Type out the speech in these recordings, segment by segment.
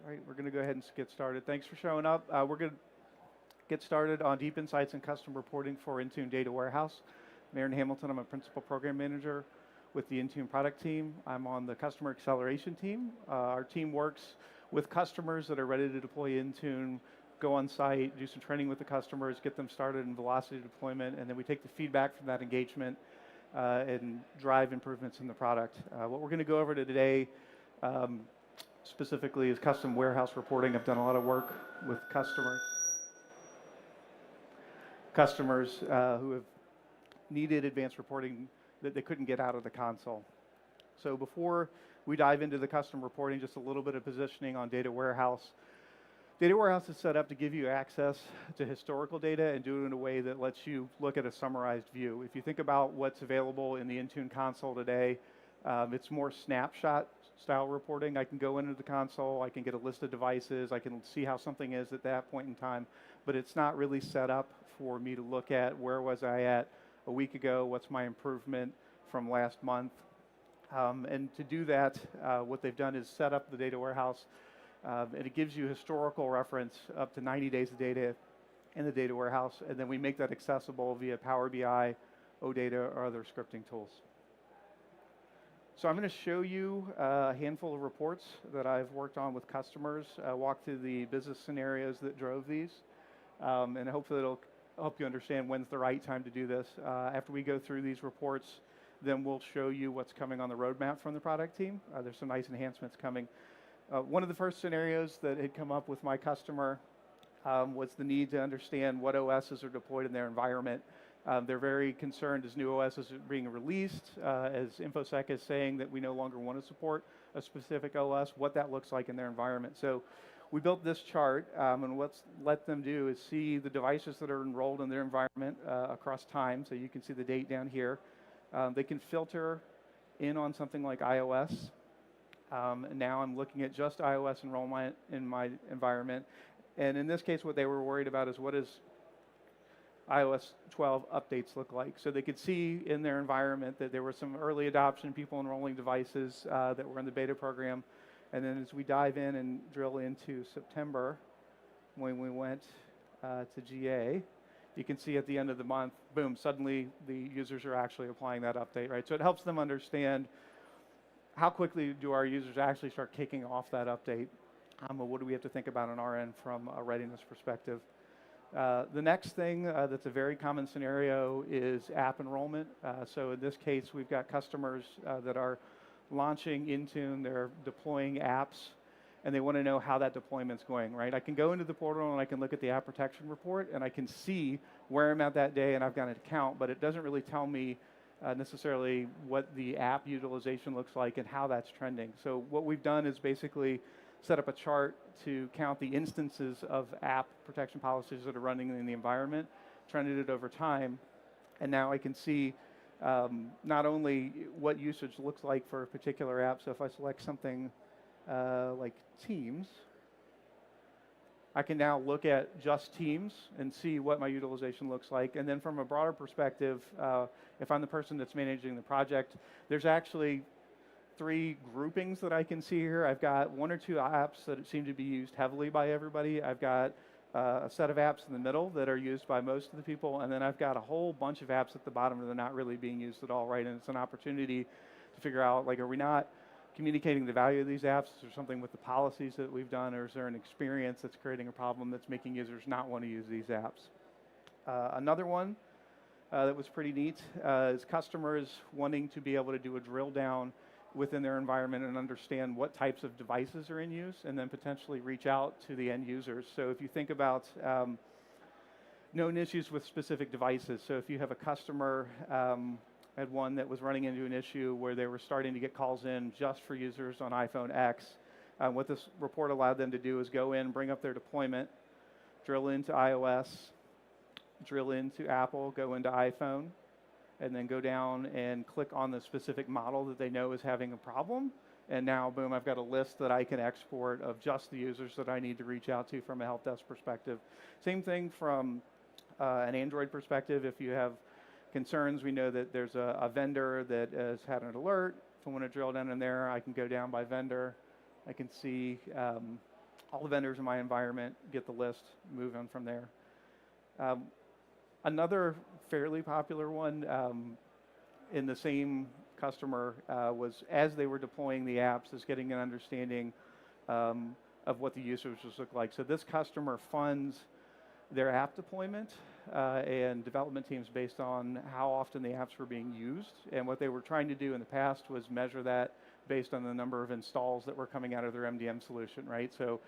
All right, we're going to go ahead and get started. Thanks for showing up. We're going to get started on deep insights and custom reporting for Intune Data Warehouse. I'm Aaron Hamilton. I'm a principal program manager with the Intune product team. I'm on the customer acceleration team. Our team works with customers that are ready to deploy Intune, go on site, do some training with the customers, get them started in velocity deployment, and then we take the feedback from that engagement and drive improvements in the product. What we're going to go over today specifically is custom warehouse reporting. I've done a lot of work with customers who have needed advanced reporting that they couldn't get out of the console. So before we dive into the custom reporting, just a little bit of positioning on Data Warehouse. Data Warehouse is set up to give you access to historical data and do it in a way that lets you look at a summarized view. If you think about what's available in the Intune console today, it's more snapshot style reporting. I can go into the console, I can get a list of devices, I can see how something is at that point in time, but it's not really set up for me to look at where was I at a week ago, what's my improvement from last month. And to do that, what they've done is set up the data warehouse, and it gives you historical reference up to 90 days of data in the data warehouse, and then we make that accessible via Power BI, OData, or other scripting tools. So I'm going to show you a handful of reports that I've worked on with customers, walk through the business scenarios that drove these, and hopefully it'll help you understand when's the right time to do this. After we go through these reports, then we'll show you what's coming on the roadmap from the product team. There's some nice enhancements coming. One of the first scenarios that had come up with my customer was the need to understand what OSs are deployed in their environment. They're very concerned as new OSs are being released, as InfoSec is saying that we no longer want to support a specific OS, what that looks like in their environment. So we built this chart, and what's let them do is see the devices that are enrolled in their environment across time. So you can see the date down here. They can filter in on something like iOS. And now I'm looking at just iOS enrollment in my environment. And in this case, what they were worried about is what does iOS 12 updates look like. So they could see in their environment that there were some early adoption, people enrolling devices that were in the beta program. And then as we dive in and drill into September, when we went to GA, you can see at the end of the month, boom, suddenly the users are actually applying that update, right? So it helps them understand how quickly do our users actually start kicking off that update. What do we have to think about on our end from a readiness perspective? The next thing that's a very common scenario is app enrollment. So in this case, we've got customers that are launching Intune, they're deploying apps, and they want to know how that deployment's going, right? I can go into the portal and I can look at the app protection report and I can see where I'm at that day and I've got an account, but it doesn't really tell me necessarily what the app utilization looks like and how that's trending. So what we've done is basically set up a chart to count the instances of app protection policies that are running in the environment, trended it over time, and now I can see not only what usage looks like for a particular app. So if I select something like Teams, I can now look at just Teams and see what my utilization looks like. And then from a broader perspective, if I'm the person that's managing the project, there's actually 3 groupings that I can see here. I've got 1 or 2 apps that seem to be used heavily by everybody. I've got a set of apps in the middle that are used by most of the people, and then I've got a whole bunch of apps at the bottom that are not really being used at all, right? And it's an opportunity to figure out, like, are we not communicating the value of these apps? Is there something with the policies that we've done, or is there an experience that's creating a problem that's making users not want to use these apps? Another one that was pretty neat is customers wanting to be able to do a drill down within their environment and understand what types of devices are in use, and then potentially reach out to the end users. So if you think about known issues with specific devices, so if you have a customer had one that was running into an issue where they were starting to get calls in just for users on iPhone X, what this report allowed them to do is go in, bring up their deployment, drill into iOS, drill into Apple, go into iPhone, and then go down and click on the specific model that they know is having a problem. And now, boom, I've got a list that I can export of just the users that I need to reach out to from a help desk perspective. Same thing from an Android perspective. If you have concerns, we know that there's a vendor that has had an alert. If I want to drill down in there, I can go down by vendor. I can see all the vendors in my environment, get the list, move on from there. Another fairly popular one in the same customer was as they were deploying the apps, is getting an understanding of what the users look like. So this customer funds their app deployment and development teams based on how often the apps were being used. And what they were trying to do in the past was measure that based on the number of installs that were coming out of their MDM solution, right? So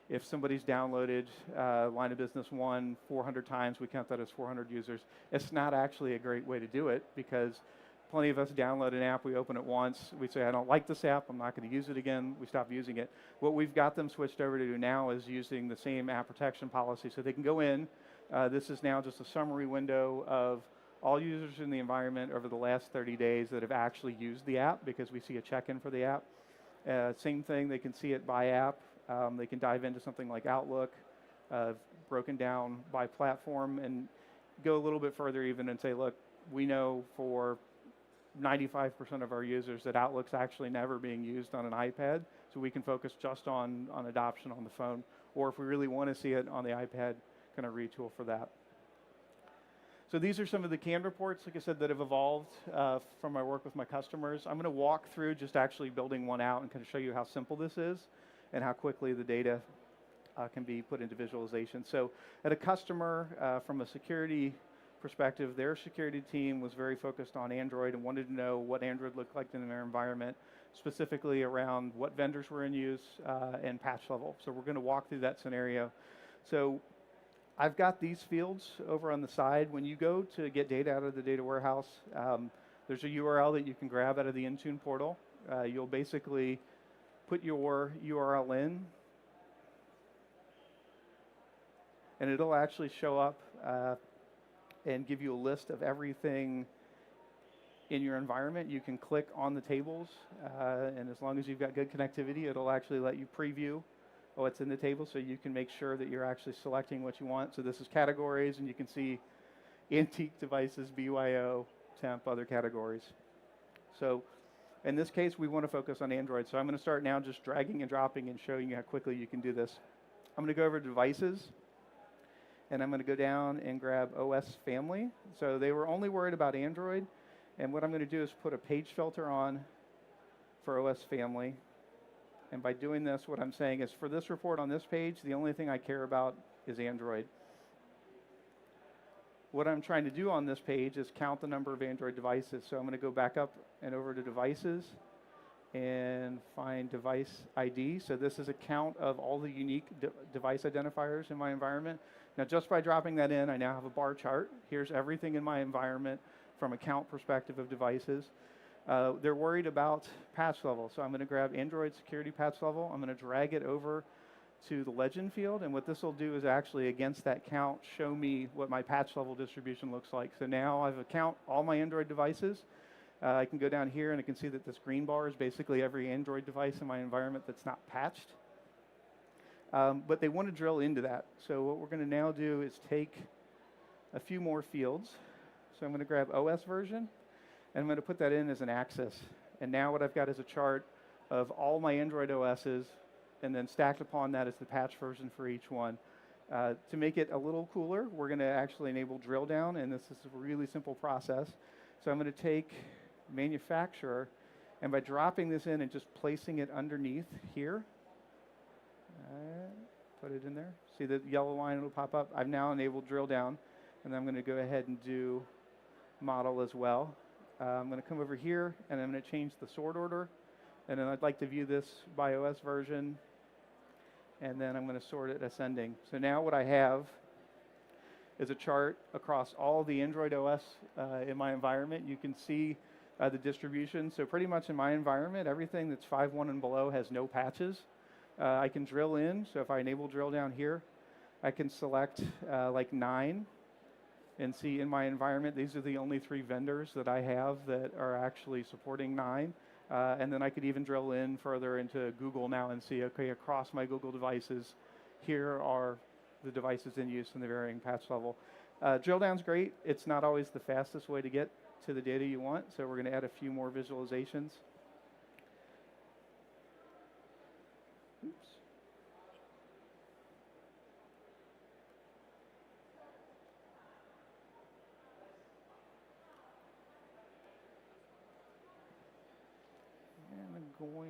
if somebody's downloaded Line of Business 1 400 times, we count that as 400 users. It's not actually a great way to do it, because plenty of us download an app, we open it once, we say, I don't like this app, I'm not going to use it again, we stop using it. What we've got them switched over to do now is using the same app protection policy. So they can go in, this is now just a summary window of all users in the environment over the last 30 days that have actually used the app, because we see a check-in for the app. Same thing, they can see it by app. They can dive into something like Outlook, broken down by platform, and go a little bit further even and say, look, we know for 95% of our users that Outlook's actually never being used on an iPad, so we can focus just on adoption on the phone. Or if we really want to see it on the iPad, kind of retool for that. So these are some of the canned reports, like I said, that have evolved from my work with my customers. I'm going to walk through just actually building one out and kind of show you how simple this is and how quickly the data can be put into visualization. So at a customer, from a security perspective, their security team was very focused on Android and wanted to know what Android looked like in their environment, specifically around what vendors were in use and patch level. So we're going to walk through that scenario. So I've got these fields over on the side. When you go to get data out of the data warehouse, there's a URL that you can grab out of the Intune portal. You'll basically put your URL in, and it'll actually show up and give you a list of everything in your environment. You can click on the tables, and as long as you've got good connectivity, it'll actually let you preview what's in the table, so you can make sure that you're actually selecting what you want. So this is categories, and you can see antique devices, BYO, temp, other categories. So in this case, we want to focus on Android. So I'm going to start now just dragging and dropping and showing you how quickly you can do this. I'm going to go over to devices, and I'm going to go down and grab OS family. So they were only worried about Android, and what I'm going to do is put a page filter on for OS family. And by doing this, what I'm saying is for this report on this page, the only thing I care about is Android. What I'm trying to do on this page is count the number of Android devices. So I'm going to go back up and over to devices and find device ID. So this is a count of all the unique device identifiers in my environment. Now, just by dropping that in, I now have a bar chart. Here's everything in my environment from a count perspective of devices. They're worried about patch level. So I'm going to grab Android security patch level. I'm going to drag it over to the legend field. And what this will do is actually, against that count, show me what my patch level distribution looks like. So now I've count all my Android devices. I can go down here and I can see that this green bar is basically every Android device in my environment that's not patched. But they want to drill into that. So what we're going to now do is take a few more fields. So I'm going to grab OS version, and I'm going to put that in as an axis. And now what I've got is a chart of all my Android OSs, and then stacked upon that is the patch version for each one. To make it a little cooler, we're going to actually enable drill down, and this is a really simple process. So I'm going to take manufacturer, and by dropping this in and just placing it underneath here, put it in there. See the yellow line will pop up. I've now enabled drill down, and I'm going to go ahead and do model as well. I'm going to come over here, and I'm going to change the sort order, and then I'd like to view this by OS version, and then I'm going to sort it ascending. So now what I have is a chart across all the Android OS in my environment. You can see the distribution. So pretty much in my environment, everything that's 5.1 and below has no patches. I can drill in. So if I enable drill down here, I can select like 9 and see in my environment, these are the only 3 vendors that I have that are actually supporting 9. And then I could even drill in further into Google now and see, okay, across my Google devices, here are the devices in use in the varying patch level. Drill down's great. It's not always the fastest way to get to the data you want, so we're going to add a few more visualizations. Oops.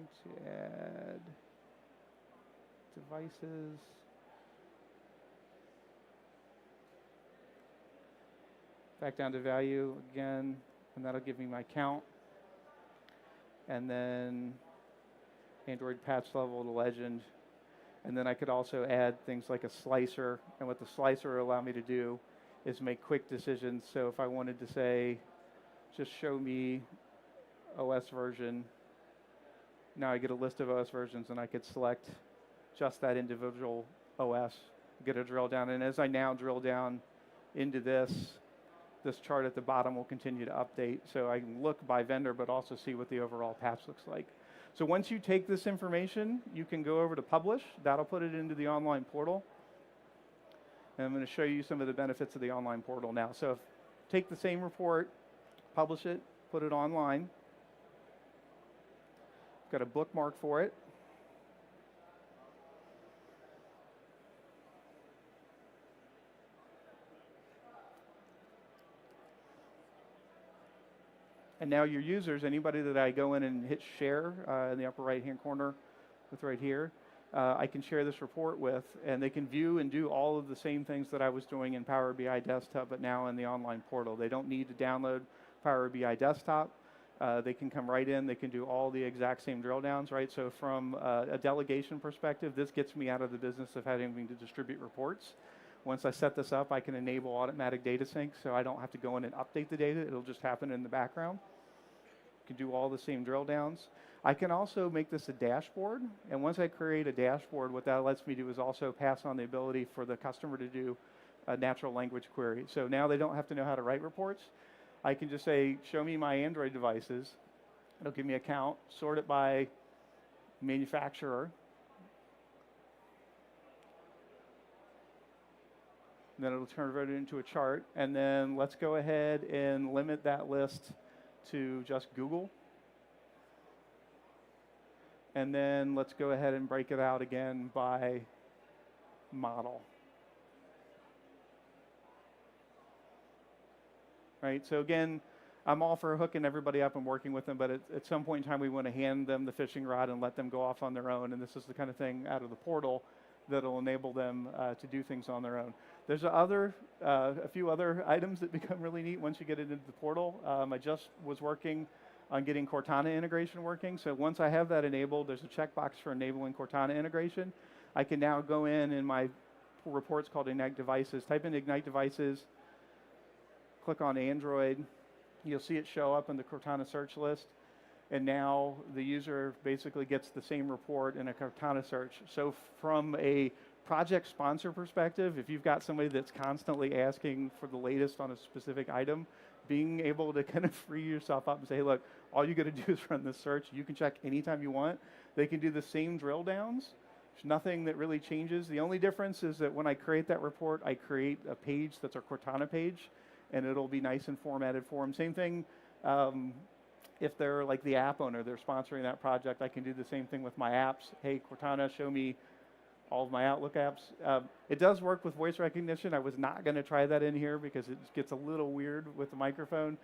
going to add devices. Back down to value again, and that'll give me my count. And then Android patch level to legend. And then I could also add things like a slicer. And what the slicer will allow me to do is make quick decisions. So if I wanted to say, just show me OS version, now I get a list of OS versions, and I could select just that individual OS, get a drill down. And as I now drill down into this chart at the bottom will continue to update. So I can look by vendor, but also see what the overall patch looks like. So once you take this information, you can go over to publish. That'll put it into the online portal. And I'm going to show you some of the benefits of the online portal now. So take the same report, publish it, put it online. Got a bookmark for it. And now your users, anybody that I go in and hit share in the upper right-hand corner with right here, I can share this report with, and they can view and do all of the same things that I was doing in Power BI Desktop, but now in the online portal. They don't need to download Power BI Desktop. They can come right in. They can do all the exact same drill downs, right? So from a delegation perspective, this gets me out of the business of having to distribute reports. Once I set this up, I can enable automatic data sync, so I don't have to go in and update the data. It'll just happen in the background. Can do all the same drill downs. I can also make this a dashboard, and once I create a dashboard, what that lets me do is also pass on the ability for the customer to do a natural language query. So now they don't have to know how to write reports. I can just say, show me my Android devices. It'll give me a count, sort it by manufacturer. And then it'll turn it into a chart, and then let's go ahead and limit that list to just Google. And then let's go ahead and break it out again by model. Right, so again, I'm all for hooking everybody up and working with them, but at some point in time we want to hand them the fishing rod and let them go off on their own, and this is the kind of thing out of the portal that'll enable them to do things on their own. There's a few other items that become really neat once you get it into the portal. I just was working on getting Cortana integration working. So once I have that enabled, there's a checkbox for enabling Cortana integration. I can now go in my reports called Ignite Devices, type in Ignite Devices, click on Android. You'll see it show up in the Cortana search list. And now the user basically gets the same report in a Cortana search. So from a project sponsor perspective, if you've got somebody that's constantly asking for the latest on a specific item, being able to kind of free yourself up and say, look, all you got to do is run this search. You can check anytime you want. They can do the same drill downs. There's nothing that really changes. The only difference is that when I create that report, I create a page that's a Cortana page, and it'll be nice and formatted for them. Same thing if they're like the app owner, they're sponsoring that project. I can do the same thing with my apps. Hey, Cortana, show me all of my Outlook apps. It does work with voice recognition. I was not going to try that in here because it gets a little weird with the microphone.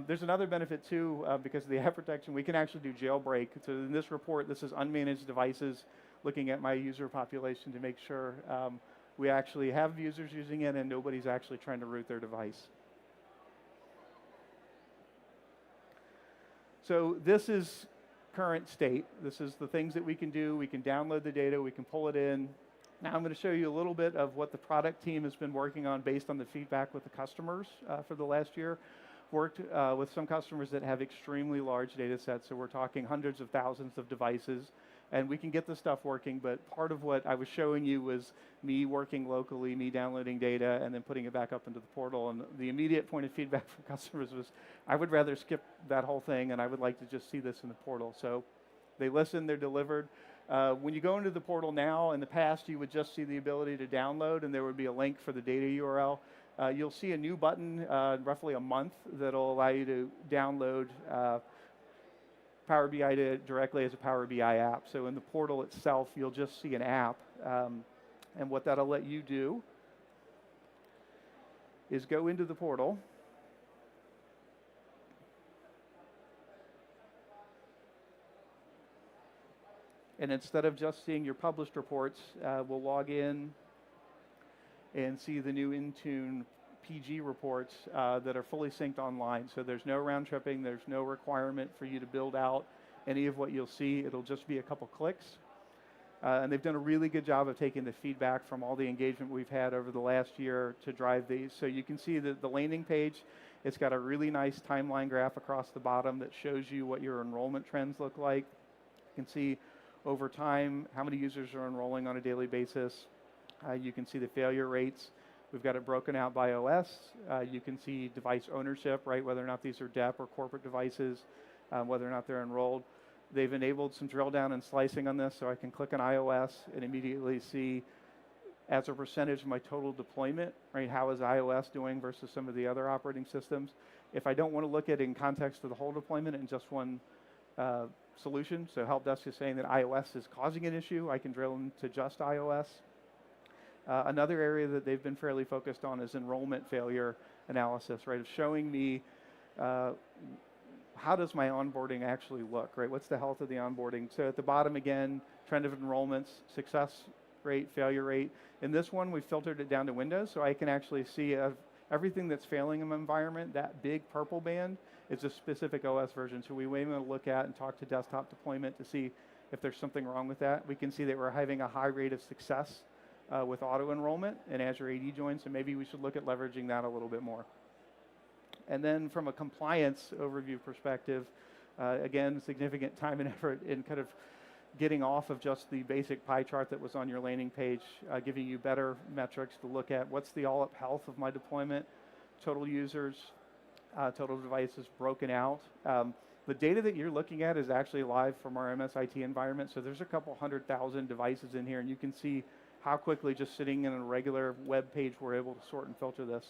There's another benefit too, because of the app protection. We can actually do jailbreak. So in this report, this is unmanaged devices, looking at my user population to make sure we actually have users using it and nobody's actually trying to root their device. So this is current state. This is the things that we can do. We can download the data. We can pull it in. Now I'm going to show you a little bit of what the product team has been working on based on the feedback with the customers for the last year. Worked with some customers that have extremely large data sets. So we're talking hundreds of thousands of devices. And we can get this stuff working, but part of what I was showing you was me working locally, me downloading data, and then putting it back up into the portal. And the immediate point of feedback from customers was, I would rather skip that whole thing, and I would like to just see this in the portal. So they listen, they're delivered. When you go into the portal now, in the past, you would just see the ability to download, and there would be a link for the data URL. You'll see a new button, roughly a month, that'll allow you to download Power BI directly as a Power BI app. So in the portal itself, you'll just see an app. And what that'll let you do is go into the portal. And instead of just seeing your published reports, we'll log in and see the new Intune PG reports that are fully synced online. So there's no round tripping, there's no requirement for you to build out any of what you'll see. It'll just be a couple clicks. And they've done a really good job of taking the feedback from all the engagement we've had over the last year to drive these. So you can see that the landing page, it's got a really nice timeline graph across the bottom that shows you what your enrollment trends look like. You can see over time how many users are enrolling on a daily basis. You can see the failure rates. We've got it broken out by OS. You can see device ownership, right, whether or not these are DEP or corporate devices, whether or not they're enrolled. They've enabled some drill down and slicing on this, so I can click on iOS and immediately see as a percentage of my total deployment, right, how is iOS doing versus some of the other operating systems. If I don't want to look at it in context of the whole deployment and just one solution, so help desk is saying that iOS is causing an issue, I can drill into just iOS. Another area that they've been fairly focused on is enrollment failure analysis, right, of showing me how does my onboarding actually look, right? What's the health of the onboarding? So at the bottom again, trend of enrollments, success rate, failure rate. In this one, we filtered it down to Windows, so I can actually see everything that's failing in my environment. That big purple band is a specific OS version, so we may want to look at and talk to desktop deployment to see if there's something wrong with that. We can see that we're having a high rate of success with auto enrollment and Azure AD joins, so maybe we should look at leveraging that a little bit more. And then from a compliance overview perspective, again, significant time and effort in kind of getting off of just the basic pie chart that was on your landing page, giving you better metrics to look at what's the all-up health of my deployment, total users, total devices broken out. The data that you're looking at is actually live from our MSIT environment, so there's a couple 100,000 devices in here, and you can see how quickly just sitting in a regular web page we're able to sort and filter this.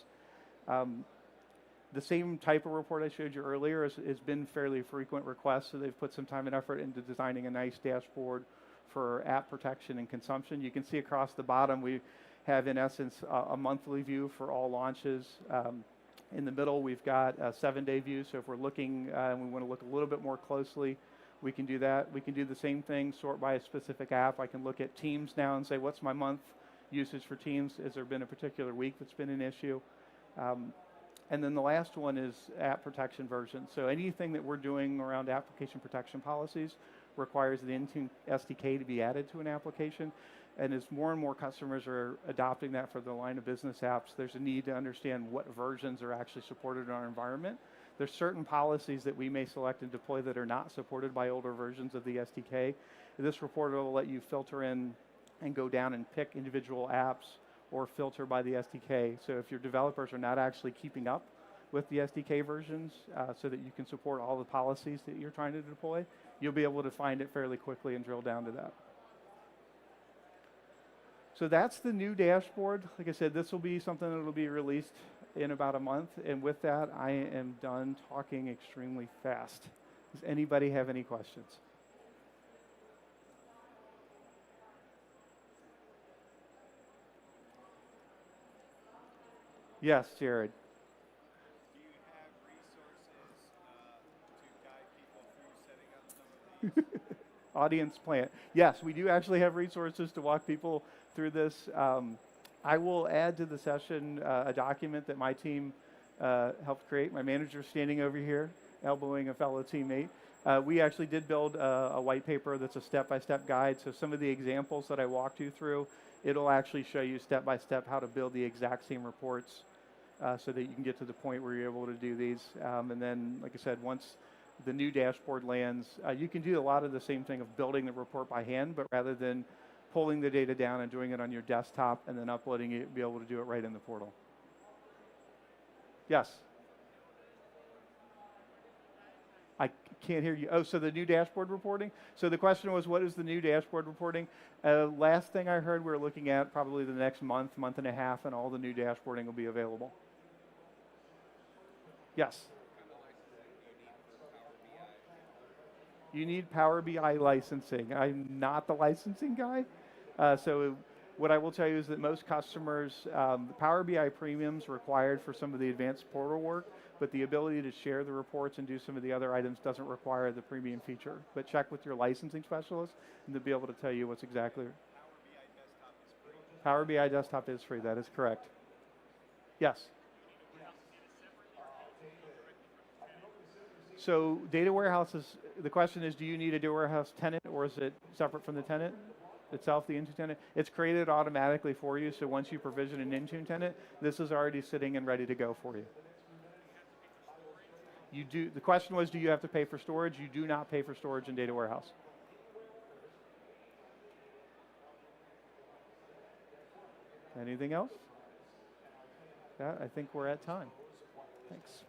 The same type of report I showed you earlier has been fairly frequent requests, so they've put some time and effort into designing a nice dashboard for app protection and consumption. You can see across the bottom we have, in essence, a monthly view for all launches. In the middle, we've got a 7-day view, so if we're looking and we want to look a little bit more closely, we can do that. We can do the same thing, sort by a specific app. I can look at Teams now and say, what's my month usage for Teams? Has there been a particular week that's been an issue? And then the last one is app protection version. So anything that we're doing around application protection policies requires the Intune SDK to be added to an application. And as more and more customers are adopting that for their line of business apps, there's a need to understand what versions are actually supported in our environment. There's certain policies that we may select and deploy that are not supported by older versions of the SDK. This report will let you filter in and go down and pick individual apps or filter by the SDK. So if your developers are not actually keeping up with the SDK versions so that you can support all the policies that you're trying to deploy, you'll be able to find it fairly quickly and drill down to that. So that's the new dashboard. Like I said, this will be something that will be released in about a month. And with that, I am done talking extremely fast. Does anybody have any questions? Yes, Jared. Do you have resources to guide people through setting up some of these? Audience plan. Yes, we do actually have resources to walk people through this. I will add to the session a document that my team helped create. My manager's standing over here, elbowing a fellow teammate. We actually did build a white paper that's a step-by-step guide. So some of the examples that I walked you through, it'll actually show you step-by-step how to build the exact same reports so that you can get to the point where you're able to do these. And then, like I said, once the new dashboard lands, you can do a lot of the same thing of building the report by hand, but rather than pulling the data down and doing it on your desktop and then uploading it, be able to do it right in the portal. Yes? I can't hear you. Oh, so the new dashboard reporting? So the question was, what is the new dashboard reporting? Last thing I heard, we're looking at probably the next month, month and a half, and all the new dashboarding will be available. Yes? You need Power BI licensing. I'm not the licensing guy. So What I will tell you is that most customers, the Power BI premium's required for some of the advanced portal work, but the ability to share the reports and do some of the other items doesn't require the premium feature. But check with your licensing specialist, and they'll be able to tell you what's exactly. Power BI Desktop is free, that is correct. Yes? So data warehouse is, the question is, do you need a data warehouse tenant, or is it separate from the tenant itself, the Intune tenant? It's created automatically for you, so once you provision an Intune tenant, this is already sitting and ready to go for you. You do, the question was, do you have to pay for storage? You do not pay for storage in data warehouse. Anything else? Yeah, I think we're at time. Thanks.